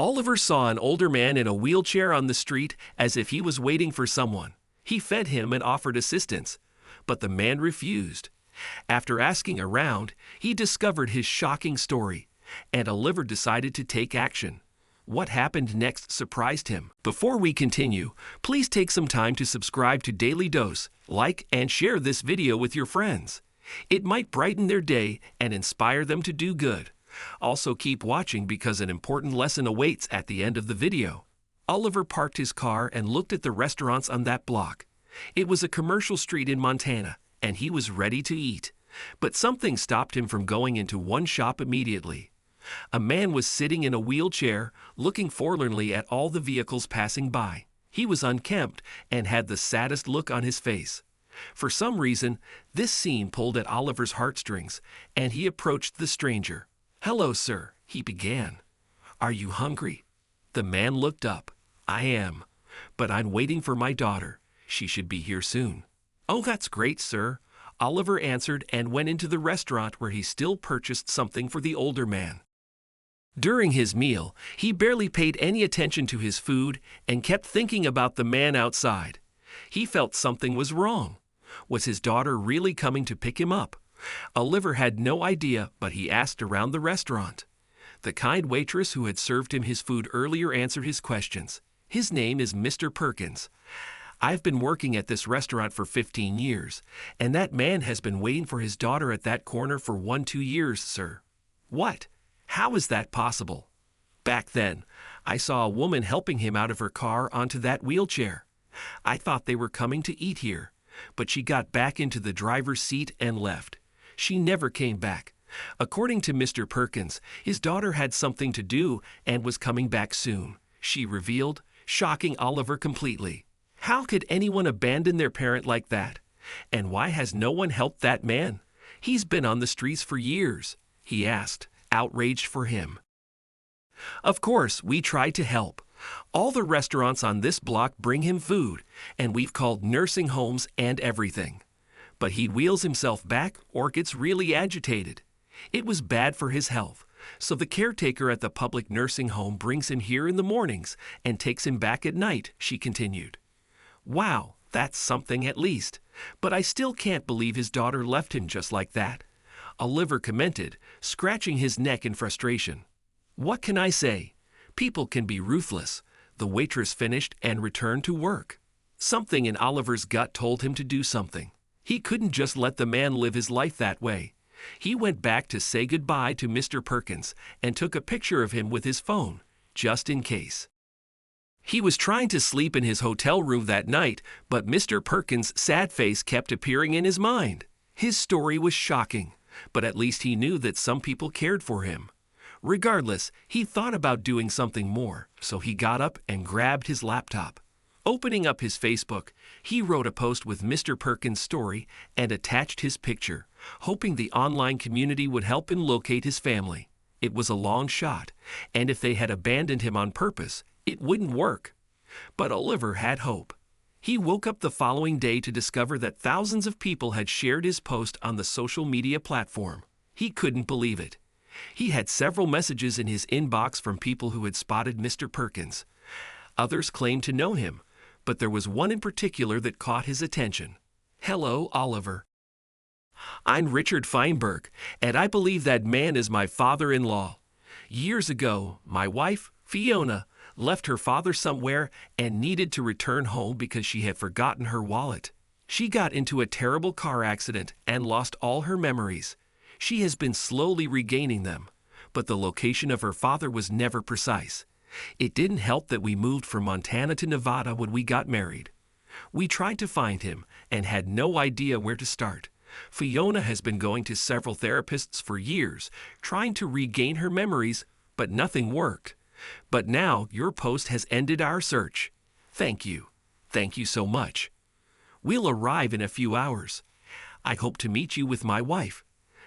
Oliver saw an older man in a wheelchair on the street as if he was waiting for someone. He fed him and offered assistance, but the man refused. After asking around, he discovered his shocking story, and Oliver decided to take action. What happened next surprised him. Before we continue, please take some time to subscribe to Dailydose, like and share this video with your friends. It might brighten their day and inspire them to do good. Also keep watching because an important lesson awaits at the end of the video. Oliver parked his car and looked at the restaurants on that block. It was a commercial street in Montana, and he was ready to eat. But something stopped him from going into one shop immediately. A man was sitting in a wheelchair, looking forlornly at all the vehicles passing by. He was unkempt and had the saddest look on his face. For some reason, this scene pulled at Oliver's heartstrings, and he approached the stranger. "Hello, sir," he began. "Are you hungry?" The man looked up. "I am, but I'm waiting for my daughter. She should be here soon." "Oh, that's great, sir," Oliver answered and went into the restaurant where he still purchased something for the older man. During his meal, he barely paid any attention to his food and kept thinking about the man outside. He felt something was wrong. Was his daughter really coming to pick him up? Oliver had no idea, but he asked around the restaurant. The kind waitress who had served him his food earlier answered his questions. "His name is Mr. Perkins. I've been working at this restaurant for 15 years, and that man has been waiting for his daughter at that corner for 2 years, sir." "What? How is that possible?" "Back then, I saw a woman helping him out of her car onto that wheelchair. I thought they were coming to eat here, but she got back into the driver's seat and left. She never came back. According to Mr. Perkins, his daughter had something to do and was coming back soon," she revealed, shocking Oliver completely. How could anyone abandon their parent like that? And why has no one helped that man? He's been on the streets for years, he asked, outraged for him. "Of course, we tried to help. All the restaurants on this block bring him food, and we've called nursing homes and everything. But he wheels himself back or gets really agitated. It was bad for his health, so the caretaker at the public nursing home brings him here in the mornings and takes him back at night," she continued. "Wow, that's something at least. But I still can't believe his daughter left him just like that," Oliver commented, scratching his neck in frustration. "What can I say? People can be ruthless," the waitress finished and returned to work. Something in Oliver's gut told him to do something. He couldn't just let the man live his life that way. He went back to say goodbye to Mr. Perkins and took a picture of him with his phone, just in case. He was trying to sleep in his hotel room that night, but Mr. Perkins' sad face kept appearing in his mind. His story was shocking, but at least he knew that some people cared for him. Regardless, he thought about doing something more, so he got up and grabbed his laptop. Opening up his Facebook, he wrote a post with Mr. Perkins' story and attached his picture, hoping the online community would help him locate his family. It was a long shot, and if they had abandoned him on purpose, it wouldn't work. But Oliver had hope. He woke up the following day to discover that thousands of people had shared his post on the social media platform. He couldn't believe it. He had several messages in his inbox from people who had spotted Mr. Perkins. Others claimed to know him, but there was one in particular that caught his attention. "Hello, Oliver. I'm Richard Feinberg, and I believe that man is my father-in-law. Years ago, my wife, Fiona, left her father somewhere and needed to return home because she had forgotten her wallet. She got into a terrible car accident and lost all her memories. She has been slowly regaining them, but the location of her father was never precise. It didn't help that we moved from Montana to Nevada when we got married. We tried to find him and had no idea where to start. Fiona has been going to several therapists for years, trying to regain her memories, but nothing worked. But now your post has ended our search. Thank you. Thank you so much. We'll arrive in a few hours. I hope to meet you with my wife.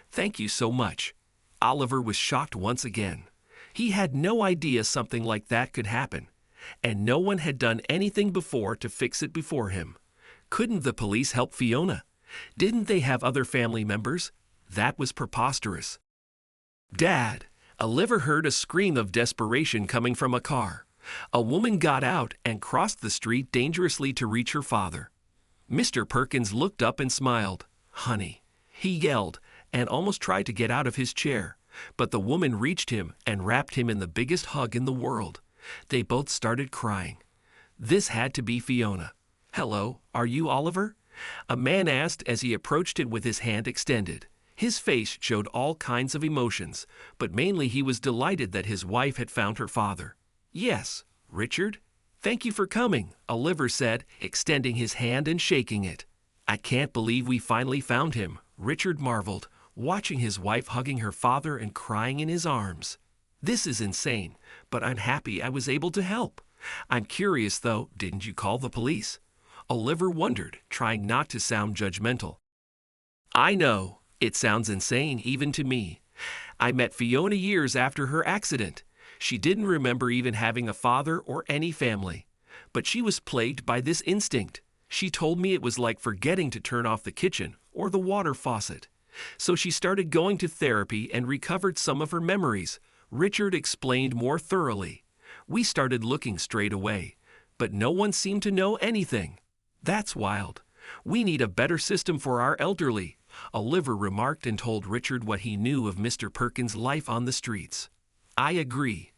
Thank you so much." Oliver was shocked once again. He had no idea something like that could happen, and no one had done anything before to fix it before him. Couldn't the police help Fiona? Didn't they have other family members? That was preposterous. "Dad, Oliver heard a scream of desperation coming from a car. A woman got out and crossed the street dangerously to reach her father. Mr. Perkins looked up and smiled. "Honey," he yelled, and almost tried to get out of his chair. But the woman reached him and wrapped him in the biggest hug in the world. They both started crying. This had to be Fiona. "Hello, are you Oliver?" a man asked as he approached it with his hand extended. His face showed all kinds of emotions, but mainly he was delighted that his wife had found her father. "Yes, Richard. Thank you for coming," Oliver said, extending his hand and shaking it. "I can't believe we finally found him," Richard marveled, watching his wife hugging her father and crying in his arms. "This is insane, but I'm happy I was able to help. I'm curious though, didn't you call the police?" Oliver wondered, trying not to sound judgmental. "I know, it sounds insane even to me. I met Fiona years after her accident. She didn't remember even having a father or any family. But she was plagued by this instinct. She told me it was like forgetting to turn off the kitchen or the water faucet. So she started going to therapy and recovered some of her memories," Richard explained more thoroughly. "We started looking straight away, but no one seemed to know anything." "That's wild. We need a better system for our elderly," Oliver remarked and told Richard what he knew of Mr. Perkins' life on the streets. "I agree.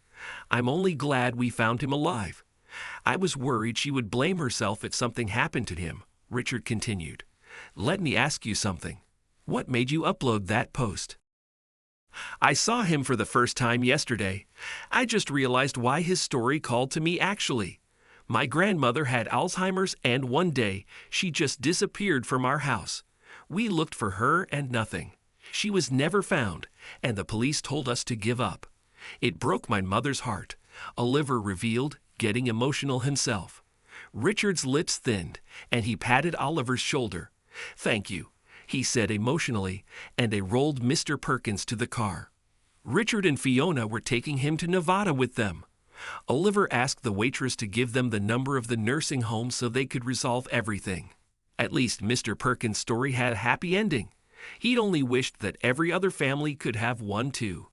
I'm only glad we found him alive. I was worried she would blame herself if something happened to him," Richard continued. "Let me ask you something. What made you upload that post?" "I saw him for the first time yesterday. I just realized why his story called to me actually. My grandmother had Alzheimer's and one day she just disappeared from our house. We looked for her and nothing. She was never found, and the police told us to give up. It broke my mother's heart," Oliver revealed, getting emotional himself. Richard's lips thinned, and he patted Oliver's shoulder. "Thank you," he said emotionally, and they rolled Mr. Perkins to the car. Richard and Fiona were taking him to Nevada with them. Oliver asked the waitress to give them the number of the nursing home so they could resolve everything. At least Mr. Perkins' story had a happy ending. He'd only wished that every other family could have one too.